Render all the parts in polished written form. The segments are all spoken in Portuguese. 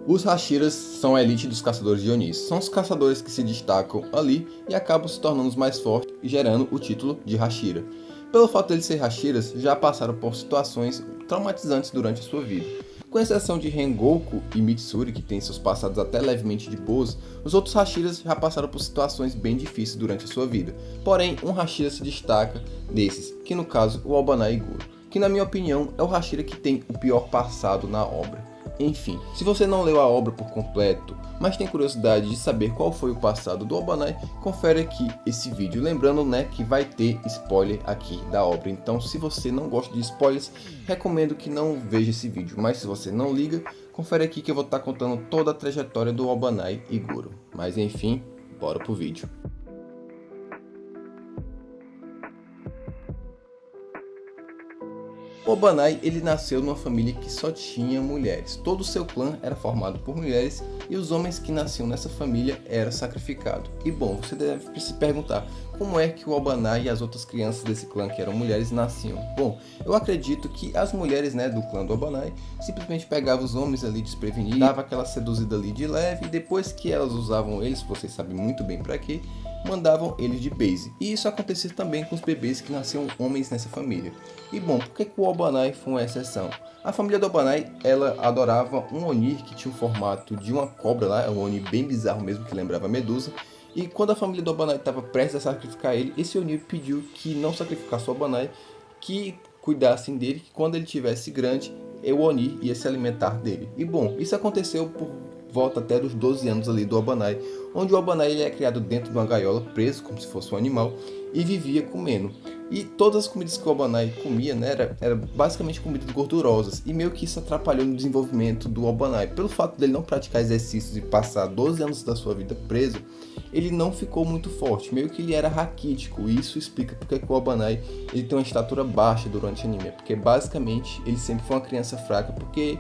Os Hashiras são a elite dos caçadores de Onis. São os caçadores que se destacam ali e acabam se tornando os mais fortes, gerando o título de Hashira. Pelo fato de eles serem Hashiras, já passaram por situações traumatizantes durante a sua vida. Com exceção de Rengoku e Mitsuri, que têm seus passados até levemente de boas, os outros Hashiras já passaram por situações bem difíceis durante a sua vida. Porém, um Hashira se destaca desses, que no caso o Abanai Iguro, que na minha opinião é o Hashira que tem o pior passado na obra. Enfim, se você não leu a obra por completo, mas tem curiosidade de saber qual foi o passado do Abanai, confere aqui esse vídeo. Lembrando, que vai ter spoiler aqui da obra. Então, se você não gosta de spoilers, recomendo que não veja esse vídeo. Mas se você não liga, confere aqui que eu vou estar contando toda a trajetória do Abanai Iguro. Mas enfim, bora pro vídeo. O Abanai, ele nasceu numa família que só tinha mulheres. Todo o seu clã era formado por mulheres e os homens que nasciam nessa família eram sacrificados. E bom, você deve se perguntar, como é que o Abanai e as outras crianças desse clã que eram mulheres nasciam? Bom, eu acredito que as mulheres do clã do Abanai simplesmente pegavam os homens ali desprevenidos, dava aquela seduzida ali de leve e depois que elas usavam eles, vocês sabem muito bem para quê, mandavam eles de base. E isso acontecia também com os bebês que nasciam homens nessa família. E bom, por que o Abanai foi uma exceção? A família do Abanai, ela adorava um Oni que tinha o formato de uma cobra lá, um Oni bem bizarro mesmo, que lembrava a Medusa. E quando a família do Abanai estava prestes a sacrificar ele, esse Oni pediu que não sacrificasse o Abanai, que cuidassem dele, que quando ele tivesse grande, o Oni ia se alimentar dele. E bom, isso aconteceu por volta até dos 12 anos ali do Abanai, onde o Abanai ele é criado dentro de uma gaiola, preso como se fosse um animal, e vivia comendo. E todas as comidas que o Abanai comia, era basicamente comidas gordurosas, e meio que isso atrapalhou no desenvolvimento do Abanai. Pelo fato dele não praticar exercícios e passar 12 anos da sua vida preso, ele não ficou muito forte, meio que ele era raquítico, e isso explica porque o Abanai ele tem uma estatura baixa durante o anime, porque basicamente ele sempre foi uma criança fraca, porque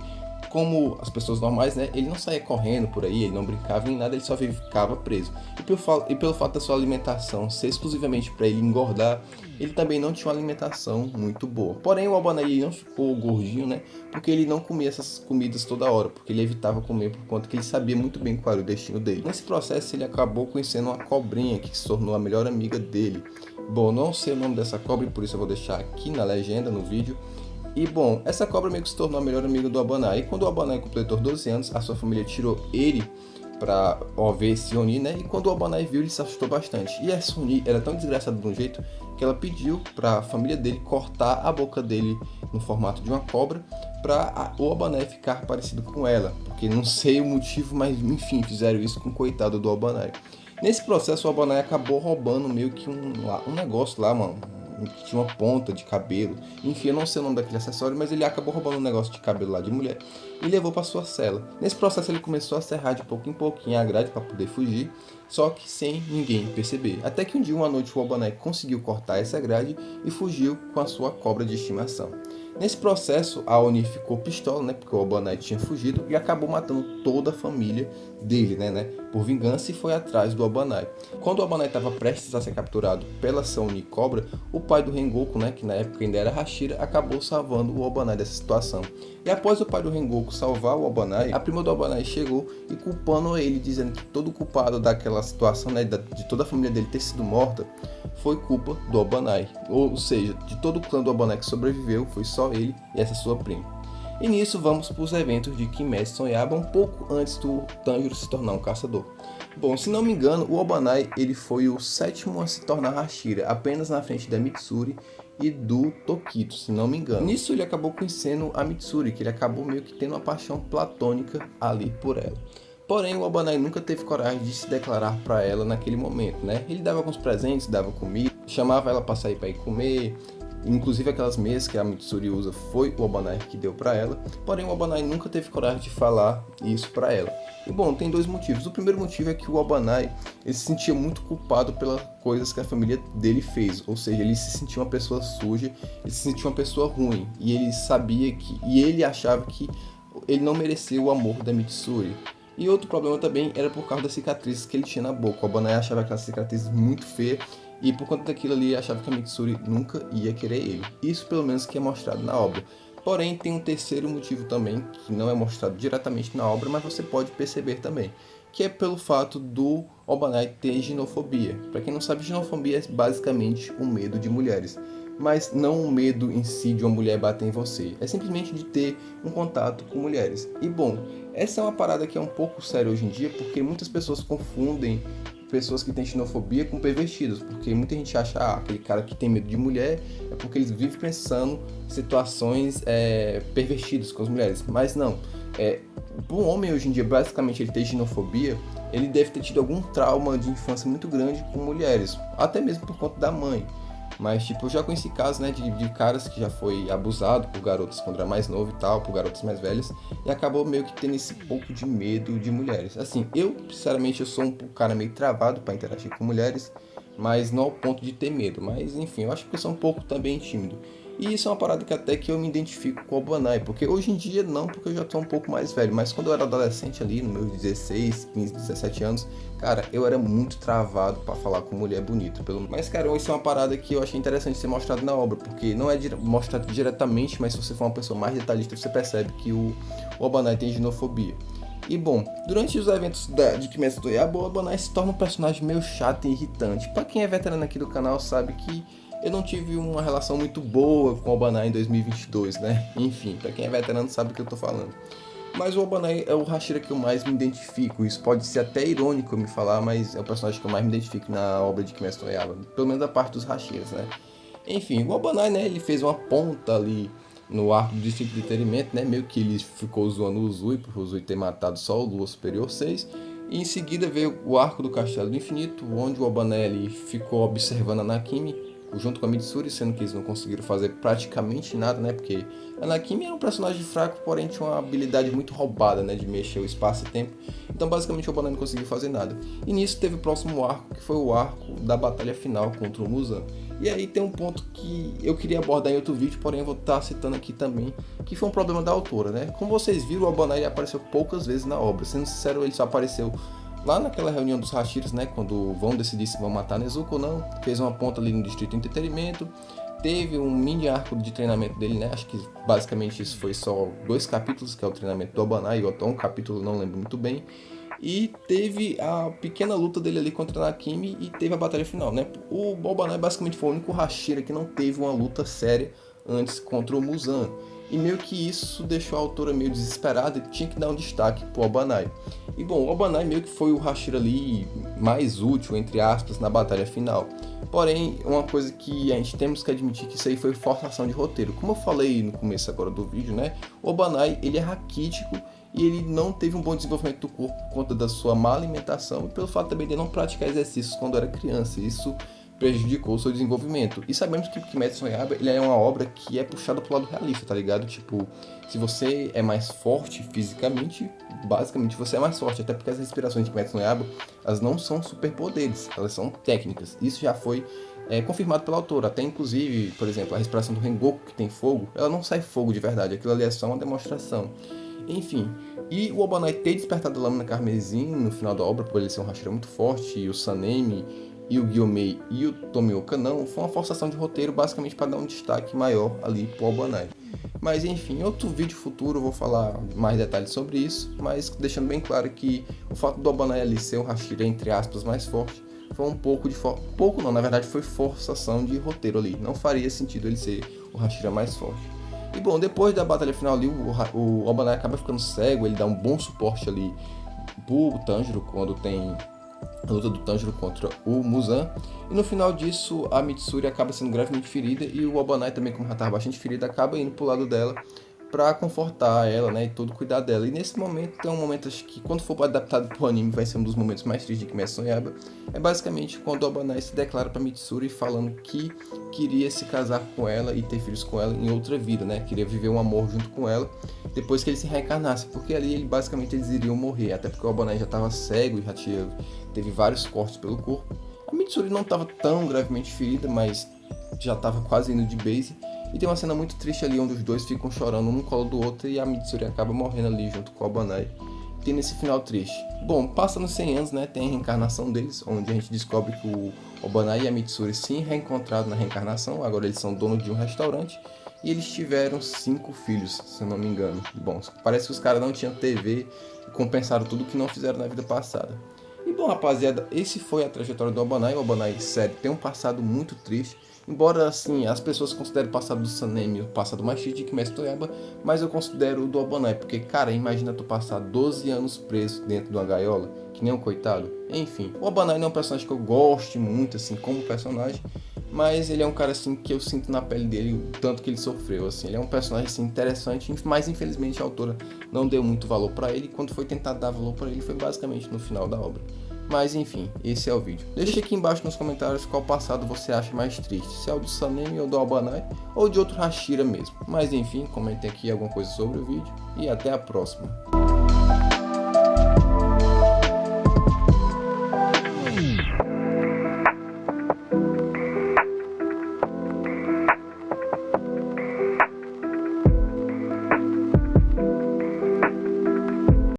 como as pessoas normais, ele não saía correndo por aí, ele não brincava em nada, ele só ficava preso. E pelo fato da sua alimentação ser exclusivamente para ele engordar, ele também não tinha uma alimentação muito boa. Porém, o Abanai não ficou gordinho, porque ele não comia essas comidas toda hora, porque ele evitava comer por conta que ele sabia muito bem qual era o destino dele. Nesse processo, ele acabou conhecendo uma cobrinha que se tornou a melhor amiga dele. Bom, não sei o nome dessa cobra, e por isso eu vou deixar aqui na legenda, no vídeo. E bom, essa cobra meio que se tornou a melhor amiga do Abanai. E quando o Abanai completou 12 anos, a sua família tirou ele pra ver esse Oni, E quando o Abanai viu, ele se assustou bastante. E essa Oni era tão desgraçada de um jeito que ela pediu pra família dele cortar a boca dele no formato de uma cobra pra o Abanai ficar parecido com ela. Porque não sei o motivo, mas enfim, fizeram isso com o coitado do Abanai. Nesse processo, o Abanai acabou roubando meio que um negócio lá, mano, que tinha uma ponta de cabelo. Enfim, eu não sei o nome daquele acessório, mas ele acabou roubando um negócio de cabelo lá de mulher e levou para sua cela. Nesse processo ele começou a serrar de pouco em pouquinho a grade para poder fugir, só que sem ninguém perceber. Até que um dia, uma noite, o Abanai conseguiu cortar essa grade e fugiu com a sua cobra de estimação. Nesse processo, a Oni ficou pistola, porque o Abanai tinha fugido e acabou matando toda a família dele, por vingança, e foi atrás do Abanai. Quando o Abanai estava prestes a ser capturado pela ação Oni Cobra, o pai do Rengoku, que na época ainda era Hashira, acabou salvando o Abanai dessa situação. E após o pai do Rengoku salvar o Abanai, a prima do Abanai chegou e culpando ele, dizendo que todo culpado daquela situação, de toda a família dele ter sido morta, foi culpa do Abanai. Ou seja, de todo o clã do Abanai que sobreviveu, foi só ele e essa sua prima. E nisso vamos para os eventos de Kimetsu Sonhaba, um pouco antes do Tanjiro se tornar um caçador. Bom, se não me engano, o Abanai ele foi o 7º a se tornar Hashira, apenas na frente da Mitsuri e do Tokito, se não me engano. Nisso ele acabou conhecendo a Mitsuri, que ele acabou meio que tendo uma paixão platônica ali por ela. Porém, o Abanai nunca teve coragem de se declarar para ela naquele momento, Ele dava alguns presentes, dava comida, chamava ela para sair para ir comer. Inclusive aquelas meias que a Mitsuri usa foi o Abanai que deu para ela. Porém, o Abanai nunca teve coragem de falar isso para ela. E bom, tem dois motivos. O primeiro motivo é que o Abanai ele se sentia muito culpado pelas coisas que a família dele fez. Ou seja, ele se sentia uma pessoa suja, ele se sentia uma pessoa ruim. E ele sabia que... E ele achava que ele não merecia o amor da Mitsuri. E outro problema também era por causa das cicatrizes que ele tinha na boca. O Abanai achava aquelas cicatrizes muito feias e por conta daquilo ali achava que a Mitsuri nunca ia querer ele. Isso pelo menos que é mostrado na obra. Porém, tem um terceiro motivo também, que não é mostrado diretamente na obra, mas você pode perceber também, que é pelo fato do Obanai ter ginofobia. Para quem não sabe, ginofobia é basicamente o medo de mulheres, mas não o medo em si de uma mulher bater em você, é simplesmente de ter um contato com mulheres. E bom, essa é uma parada que é um pouco séria hoje em dia, porque muitas pessoas confundem pessoas que têm xenofobia com pervertidos, porque muita gente acha, aquele cara que tem medo de mulher é porque eles vivem pensando situações pervertidas com as mulheres, mas não. Um homem hoje em dia, basicamente, ele tem xenofobia, ele deve ter tido algum trauma de infância muito grande com mulheres, até mesmo por conta da mãe. Mas, tipo, eu já conheci casos, né, de caras que já foi abusado por garotas quando era mais novo e tal, por garotas mais velhas, e acabou meio que tendo esse pouco de medo de mulheres. Assim, eu, sinceramente, eu sou um cara meio travado para interagir com mulheres, mas não ao ponto de ter medo. Mas, enfim, eu acho que eu sou um pouco também tímido. E isso é uma parada que até que eu me identifico com o Obanai, porque hoje em dia não, porque eu já tô um pouco mais velho, mas quando eu era adolescente ali, nos meus 16, 15, 17 anos, cara, eu era muito travado pra falar com mulher bonita. Mas, cara, isso é uma parada que eu achei interessante ser mostrado na obra, porque não é mostrado diretamente, mas se você for uma pessoa mais detalhista, você percebe que o Obanai tem ginofobia. E bom, durante os eventos de Kimetsu no Yaiba, o Obanai se torna um personagem meio chato e irritante. Pra quem é veterano aqui do canal sabe que eu não tive uma relação muito boa com o Obanai em 2022, né? Enfim, pra quem é veterano sabe o que eu tô falando. Mas o Obanai é o Hashira que eu mais me identifico. Isso pode ser até irônico eu me falar, mas é o personagem que eu mais me identifico na obra de Kimetsu no Yaiba. Pelo menos a parte dos Hashiras, né? Enfim, o Obanai, né, ele fez uma ponta ali no arco do Distrito de Entretenimento, né? Meio que ele ficou zoando o Uzui, por o Uzui ter matado só o Lua Superior 6. E em seguida veio o arco do Castelo do Infinito, onde o Obanai ficou observando a Nakimi junto com a Mitsuri, sendo que eles não conseguiram fazer praticamente nada, né? Porque a Nakimi era um personagem fraco, porém tinha uma habilidade muito roubada, né? De mexer o espaço e tempo. Então, basicamente, o Obanai não conseguiu fazer nada. E nisso teve o próximo arco, que foi o arco da batalha final contra o Muzan. E aí tem um ponto que eu queria abordar em outro vídeo, porém eu vou estar citando aqui também, que foi um problema da autora, né? Como vocês viram, o Obanai apareceu poucas vezes na obra. Sendo sincero, ele só apareceu lá naquela reunião dos Hashiras, né, quando vão decidir se vão matar Nezuko ou não, fez uma ponta ali no Distrito de Entretenimento, teve um mini arco de treinamento dele, né, acho que basicamente isso foi só 2 capítulos, que é o treinamento do Obanai, ou até um capítulo, não lembro muito bem, e teve a pequena luta dele ali contra a Nakimi e teve a batalha final, né. O Obanai basicamente foi o único Hashira que não teve uma luta séria antes contra o Muzan. E meio que isso deixou a autora meio desesperada e tinha que dar um destaque pro Obanai. E bom, o Obanai meio que foi o Hashira ali mais útil, entre aspas, na batalha final. Porém, uma coisa que a gente temos que admitir que isso aí foi forçação de roteiro. Como eu falei no começo agora do vídeo, né? O Obanai, ele é raquítico e ele não teve um bom desenvolvimento do corpo por conta da sua má alimentação e pelo fato também de não praticar exercícios quando era criança. Isso prejudicou o seu desenvolvimento. E sabemos que Kimetsu no Yaiba, ele é uma obra que é puxada pro lado realista, tá ligado? Tipo, se você é mais forte fisicamente, basicamente você é mais forte, até porque as respirações de Kimetsu no Yaiba, elas não são superpoderes, elas são técnicas. Isso já foi confirmado pela autora, até inclusive, por exemplo, a respiração do Rengoku, que tem fogo, ela não sai fogo de verdade, aquilo ali é só uma demonstração. Enfim, e o Obanai ter despertado a Lâmina Carmesim no final da obra, por ele ser um Hashira muito forte, e o Sanemi, e o Gyomei e o Tomioka não, foi uma forçação de roteiro basicamente para dar um destaque maior ali pro Obanai. Mas enfim, em outro vídeo futuro eu vou falar mais detalhes sobre isso, mas deixando bem claro que o fato do Obanai ali ser o Hashira entre aspas mais forte foi um pouco de pouco não, na verdade foi forçação de roteiro ali, não faria sentido ele ser o Hashira mais forte. E bom, depois da batalha final ali, o Obanai acaba ficando cego, ele dá um bom suporte ali pro Tanjiro quando tem a luta do Tanjiro contra o Muzan, e no final disso a Mitsuri acaba sendo gravemente ferida e o Obanai também, como já estava bastante ferida, acaba indo pro lado dela para confortar ela, né, e todo cuidar dela. E nesse momento é um momento, acho que quando for adaptado pro anime vai ser um dos momentos mais tristes de Kimetsu no Yaiba, é basicamente quando o Obanai se declara para Mitsuri falando que queria se casar com ela e ter filhos com ela em outra vida, né, queria viver um amor junto com ela depois que ele se reencarnasse, porque ali eles iriam morrer, até porque o Obanai já estava cego e já teve vários cortes pelo corpo. A Mitsuri não estava tão gravemente ferida, mas já estava quase indo de base. E tem uma cena muito triste ali, onde os dois ficam chorando um no colo do outro e a Mitsuri acaba morrendo ali junto com o Obanai. Tem nesse final triste. Bom, passa nos 100 anos, né, tem a reencarnação deles, onde a gente descobre que o Obanai e a Mitsuri se reencontraram na reencarnação, agora eles são donos de um restaurante. e eles tiveram 5 filhos, se eu não me engano. Bom, parece que os caras não tinham TV e compensaram tudo que não fizeram na vida passada. E bom, rapaziada, esse foi a trajetória do Albanai. O Albanai, sério, tem um passado muito triste. Embora, assim, as pessoas considerem o passado do Sanemi o passado mais triste que Mestre Toyaba, mas eu considero o do Albanai, porque, cara, imagina tu passar 12 anos preso dentro de uma gaiola, que nem um coitado. Enfim, o Albanai não é um personagem que eu goste muito, assim, como personagem, mas ele é um cara, assim, que eu sinto na pele dele o tanto que ele sofreu, assim. Ele é um personagem, assim, interessante, mas infelizmente a autora não deu muito valor pra ele, e quando foi tentar dar valor pra ele foi basicamente no final da obra. Mas enfim, esse é o vídeo. Deixe aqui embaixo nos comentários qual passado você acha mais triste, se é o do Sanemi ou do Albanai, ou de outro Hashira mesmo. Mas enfim, comentem aqui alguma coisa sobre o vídeo, e até a próxima.